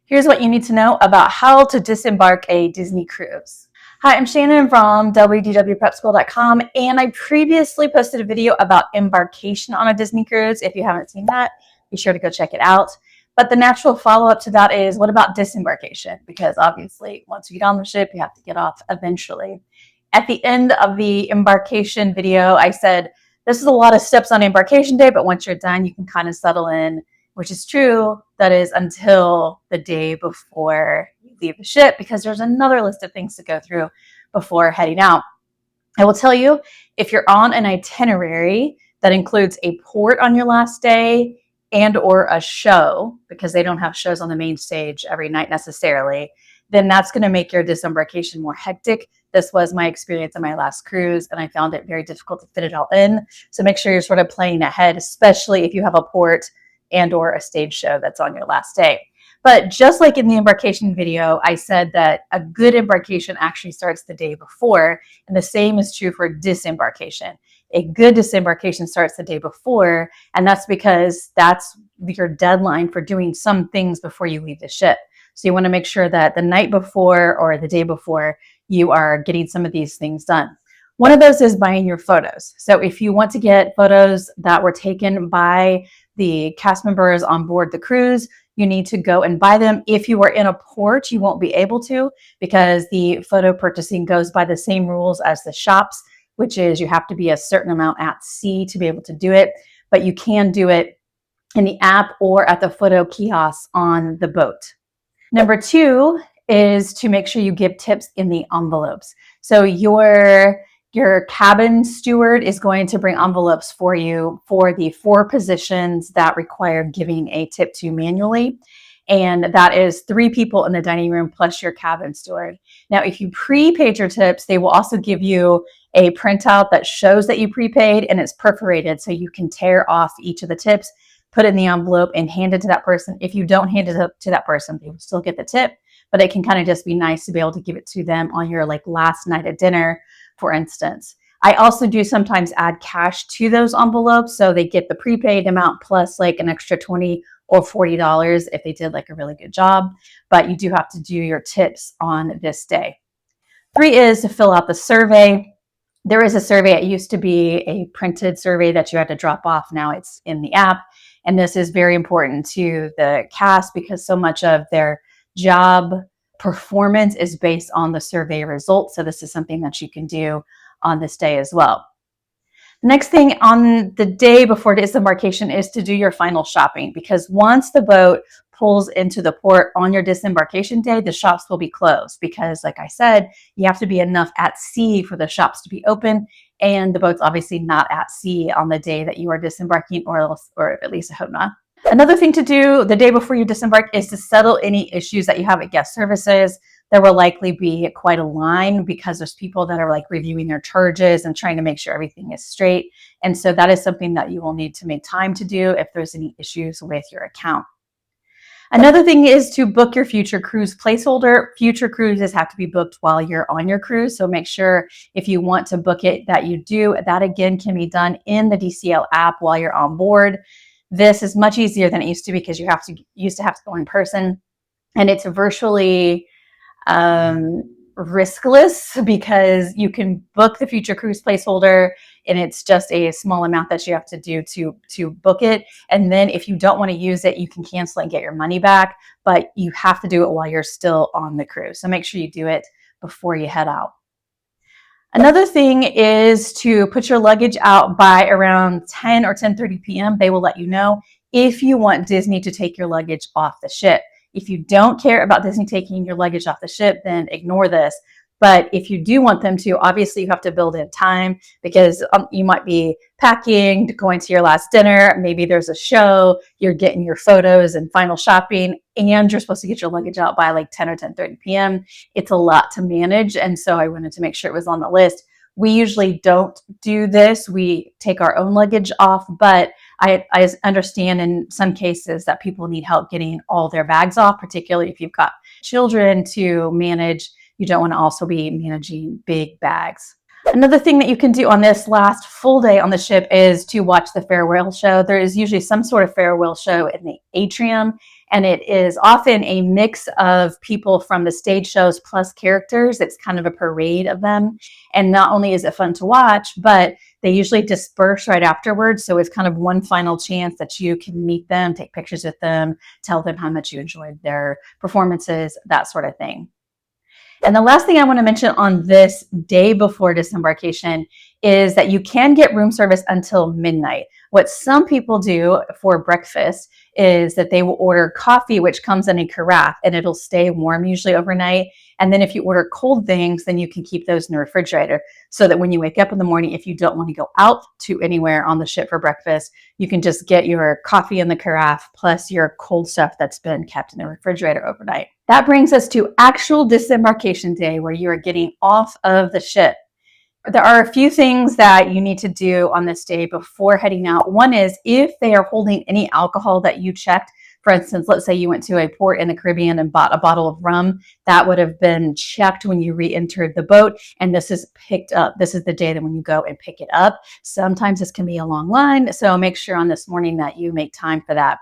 Here's what you need to know about how to disembark a Disney cruise. Hi, I'm Shannon from WDWPrepSchool.com, and I previously posted a video about embarkation on a Disney cruise. If you haven't seen that, be sure to go check it out. But the natural follow-up to that is, what about disembarkation? Because obviously, once you get on the ship, you have to get off eventually. At the end of the embarkation video, I said, this is a lot of steps on embarkation day, but once you're done, you can kind of settle in, which is true. That is until the day before you leave the ship, because there's another list of things to go through before heading out. I will tell you, if you're on an itinerary that includes a port on your last day and or a show, because they don't have shows on the main stage every night necessarily, then that's going to make your disembarkation more hectic. This was my experience on my last cruise, and I found it very difficult to fit it all in. So make sure you're sort of planning ahead, especially if you have a port and or a stage show that's on your last day. But just like in the embarkation video, I said that a good embarkation actually starts the day before, and the same is true for disembarkation. A good disembarkation starts the day before, and that's because that's your deadline for doing some things before you leave the ship. So you want to make sure that the night before or the day before, you are getting some of these things done. One of those is buying your photos. So if you want to get photos that were taken by the cast members on board the cruise, you need to go and buy them. If you are in a port, you won't be able to, because the photo purchasing goes by the same rules as the shops, which is you have to be a certain amount at sea to be able to do it, but you can do it in the app or at the photo kiosks on the boat. Number two is to make sure you give tips in the envelopes. So your cabin steward is going to bring envelopes for you for the 4 positions that require giving a tip to manually. And that is 3 people in the dining room plus your cabin steward. Now, if you prepaid your tips, they will also give you a printout that shows that you prepaid, and it's perforated so you can tear off each of the tips, put it in the envelope, and hand it to that person. If you don't hand it to that person, they will still get the tip, but it can kind of just be nice to be able to give it to them on your last night at dinner, for instance. I also do sometimes add cash to those envelopes, so they get the prepaid amount plus an extra $20 or $40 if they did a really good job, but you do have to do your tips on this day. 3 is to fill out the survey. There is a survey. It used to be a printed survey that you had to drop off. Now it's in the app. And this is very important to the cast because so much of their job performance is based on the survey results. So this is something that you can do on this day as well. The next thing on the day before disembarkation is to do your final shopping, because once the boat pulls into the port on your disembarkation day, the shops will be closed because, like I said, you have to be enough at sea for the shops to be open, and the boat's obviously not at sea on the day that you are disembarking, or at least I hope not. Another thing to do the day before you disembark is to settle any issues that you have at guest services. There will likely be quite a line because there's people that are reviewing their charges and trying to make sure everything is straight. And so that is something that you will need to make time to do if there's any issues with your account. Another thing is to book your future cruise placeholder. Future cruises have to be booked while you're on your cruise. So make sure if you want to book it that you do. That again can be done in the DCL app while you're on board. This is much easier than it used to be because you used to have to go in person, and it's virtually riskless because you can book the future cruise placeholder and it's just a small amount that you have to do to book it. And then if you don't want to use it, you can cancel it and get your money back, but you have to do it while you're still on the cruise. So make sure you do it before you head out. Another thing is to put your luggage out by around 10 or 10:30 p.m. They will let you know if you want Disney to take your luggage off the ship. If you don't care about Disney taking your luggage off the ship, then ignore this. But if you do want them to, obviously you have to build in time because you might be packing, going to your last dinner, maybe there's a show, you're getting your photos and final shopping, and you're supposed to get your luggage out by 10 or 10:30 p.m. It's a lot to manage, and so I wanted to make sure it was on the list. We usually don't do this. We take our own luggage off, but I understand in some cases that people need help getting all their bags off, particularly if you've got children to manage. You don't want to also be managing big bags. Another thing that you can do on this last full day on the ship is to watch the farewell show. There is usually some sort of farewell show in the atrium, And it is often a mix of people from the stage shows plus characters. It's kind of a parade of them. And not only is it fun to watch, but they usually disperse right afterwards. So it's kind of one final chance that you can meet them, take pictures with them, tell them how much you enjoyed their performances, that sort of thing. And the last thing I want to mention on this day before disembarkation is that you can get room service until midnight. What some people do for breakfast is that they will order coffee, which comes in a carafe, and it'll stay warm usually overnight. And then if you order cold things, then you can keep those in the refrigerator so that when you wake up in the morning, if you don't want to go out to anywhere on the ship for breakfast, you can just get your coffee in the carafe plus your cold stuff that's been kept in the refrigerator overnight. That brings us to actual disembarkation day, where you are getting off of the ship. There are a few things that you need to do on this day before heading out. One is if they are holding any alcohol that you checked. For instance, let's say you went to a port in the Caribbean and bought a bottle of rum, that would have been checked when you re-entered the boat, and this is picked up. This is the day that when you go and pick it up. Sometimes this can be a long line, so make sure on this morning that you make time for that.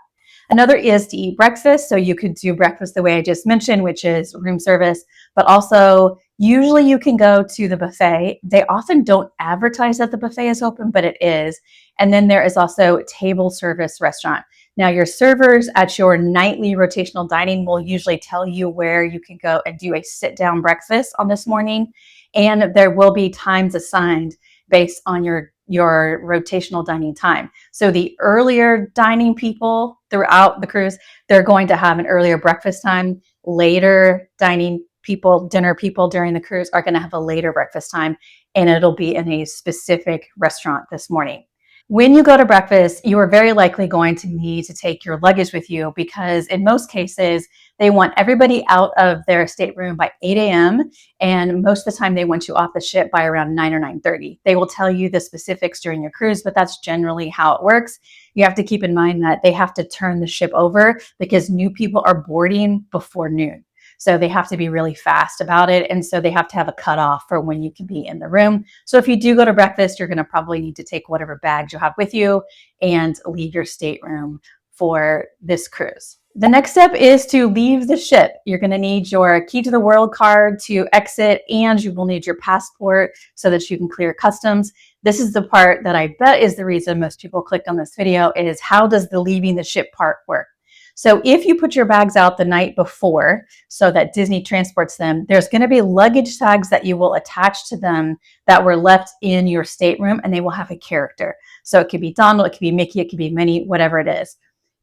Another is to eat breakfast. So you could do breakfast the way I just mentioned, which is room service, but also usually you can go to the buffet. They often don't advertise that the buffet is open, but it is. And then there is also table service restaurant. Now, your servers at your nightly rotational dining will usually tell you where you can go and do a sit-down breakfast on this morning. And there will be times assigned based on your rotational dining time. So the earlier dining people throughout the cruise, they're going to have an earlier breakfast time. Later dining people, dinner people during the cruise are going to have a later breakfast time, and it'll be in a specific restaurant this morning. When you go to breakfast, you are very likely going to need to take your luggage with you because in most cases, they want everybody out of their stateroom by 8 a.m. And most of the time they want you off the ship by around 9 or 9:30. They will tell you the specifics during your cruise, but that's generally how it works. You have to keep in mind that they have to turn the ship over because new people are boarding before noon. So they have to be really fast about it. And so they have to have a cutoff for when you can be in the room. So if you do go to breakfast, you're going to probably need to take whatever bags you have with you and leave your stateroom for this cruise. The next step is to leave the ship. You're going to need your key to the world card to exit, and you will need your passport so that you can clear customs. This is the part that I bet is the reason most people clicked on this video, is how does the leaving the ship part work? So if you put your bags out the night before so that Disney transports them, there's going to be luggage tags that you will attach to them that were left in your stateroom, and they will have a character. So it could be Donald, it could be Mickey, it could be Minnie, whatever it is.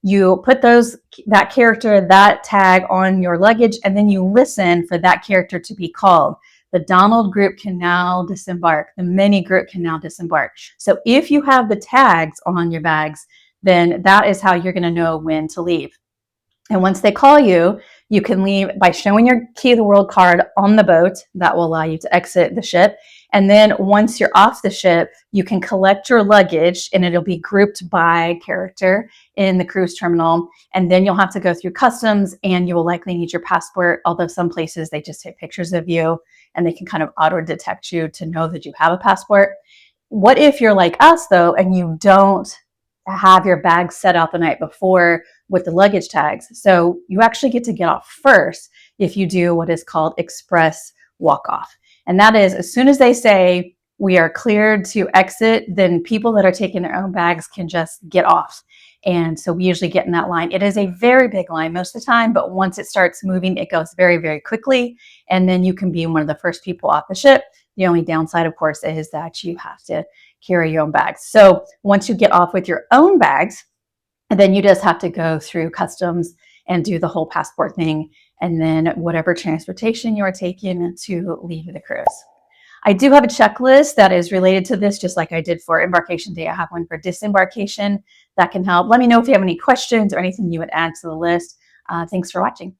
You put that character, that tag on your luggage, and then you listen for that character to be called. The Donald group can now disembark. The Minnie group can now disembark. So if you have the tags on your bags, then that is how you're going to know when to leave. And once they call you, you can leave by showing your key to the world card on the boat. That will allow you to exit the ship. And then once you're off the ship, you can collect your luggage, and it'll be grouped by character in the cruise terminal. And then you'll have to go through customs, and you will likely need your passport, although some places they just take pictures of you and they can kind of auto detect you to know that you have a passport. What if you're like us though, and you don't have your bag set out the night before with the luggage tags? So you actually get to get off first if you do what is called express walk-off. And that is, as soon as they say we are cleared to exit, then people that are taking their own bags can just get off. And so we usually get in that line. It is a very big line most of the time, but once it starts moving, it goes very, very quickly. And then you can be one of the first people off the ship. The only downside, of course, is that you have to carry your own bags. So once you get off with your own bags, then you just have to go through customs and do the whole passport thing, and then whatever transportation you are taking to leave the cruise. I do have a checklist that is related to this, just like I did for embarkation day. I have one for disembarkation that can help. Let me know if you have any questions or anything you would add to the list. Thanks for watching.